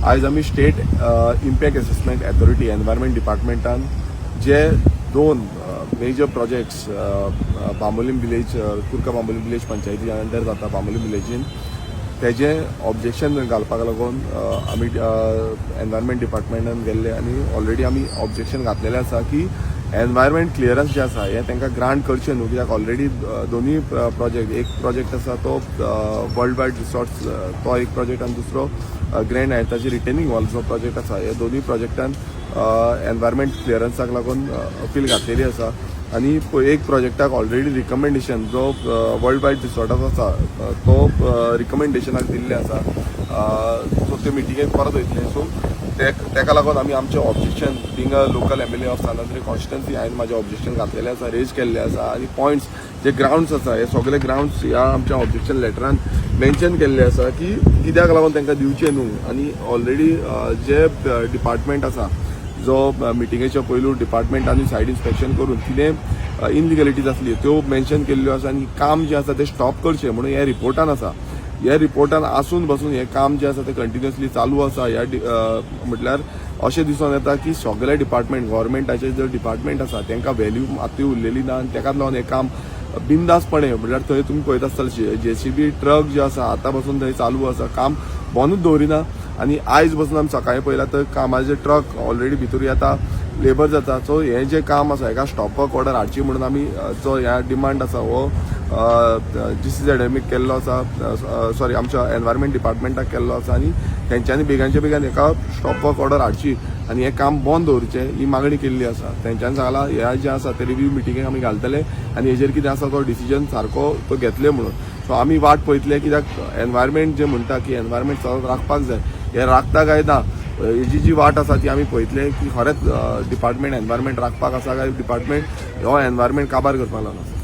आज आमी state impact assessment authority environment डिपार्टमेंटान जे 2 major projects Bambolim village Curca Bambolim village पंचायती अंडर जाता बांबोलीम विलेजीन तेजे ऑब्जेक्शन घालपाक लागून आमी एनवायरमेंट डिपार्टमेंटान गेल्ले आनी ऑलरेडी आमी ऑब्जेक्शन घातलेलें आसा की एनवायरमेंट क्लियरन्स जे आसा हे तांकां ग्रांट करचें न्हू कित्याक ऑलरेडी दोनूय प्रोजेक्ट एक प्रोजेक्ट आसा तो वर्ल्ड वायड रिसॉर्ट्स तो एक प्रोजेक्ट आनी दुसरो ग्रँड हायताची रिटेनिंग वॉल्सचो प्रोजेक्ट आसा हे दोनूय प्रोजेक्टान एनवायरमेंट क्लियरन्साक लागून अपील घातलेली आसा आनी एक प्रोजेक्टाक ऑलरेडी रिकमेंडेशन जो वर्ल्ड वायड रिसॉर्टाचो आसा तो रिकमेंडेशनाक दिल्ले आसा सो ते मिटिंगेक परत वयतले सो तेका लागून आमी आमचें objection being a local MLA of सालंद्री कॉन्स्टिट्युएन्सी हांवें म्हाजें ऑब्जेक्शन घातलेलें आसा रेज केल्लें आसा आनी पॉयंट्स जे ग्रावंड्स आसा हे सगळे ग्रावंड्स ह्या आमच्या ऑब्जेक्शन लेटरान मेन्शन केल्ले आसा की कित्याक लागून तांकां दिवचें न्हू आनी ऑलरेडी जे डिपार्टमेंट आसा जो मिटिंगेच्या पयलू डिपार्टमेंटांनी सायड इन्स्पेक्शन करून कितें इनलिगलिटीज आसली त्यो मेन्शन केल्ल्यो आसा आनी काम जे आसा ते स्टॉप करचें म्हणून हे रिपोर्टान आसा ह्या रिपोर्टान आसून बसून हे काम जे आसा ते कंटिन्युअसली चालू आसा ह्या म्हटल्यार अशें दिसून येता की सगळे डिपार्टमेंट गव्हर्मेंटाचे जे डिपार्टमेंट आसा तांकां व्हॅल्यू मातूय उरलेली ना आनी ताकाच लागून हें काम बिंदासपणे म्हटल्यार थंय तुमी पळयत आसतले JCB ट्रक जे आसा आतां पासून थंय चालू आसा काम बंदूच दवरिना आनी आयज पासून आमी सकाळीं पळयलां तर कामाचे ट्रक ऑलरेडी भितर येता लेबर जाता सो हें जें काम आसा हेका स्टॉपवर्क ऑर्डर हाडची म्हणून आमी जो ह्या डिमांड आसा हो GCZMक केल्लो आसा सॉरी आमच्या एनवायरमेंट डिपार्टमेंटाक केल्लो आसा आनी तेंच्यांनी बेगांच्या बेगान हेका स्टॉपवर्क ऑर्डर हाडची आनी हें काम बंद दवरचें ही मागणी केल्ली आसा तेंच्यांनी सांगलां ह्या जें आसा ते रिव्यू मिटिंगेक आमी घालतले आनी हेजेर कितें आसा तो डिसिजन सारको तो घेतले म्हणून सो आमी वाट पळयतले कित्याक एनवायरमेंट जे म्हणटा की एनवायरमेंट सदांच राखपाक जाय हे राखता काय ना हेजी जी वाट आसा ती आमी पळयतले की खरेंच डिपार्टमेंट एनवायरमेंट राखपाक आसा काय डिपार्टमेंट हो एनवायरमेंट काबार करपाक लागला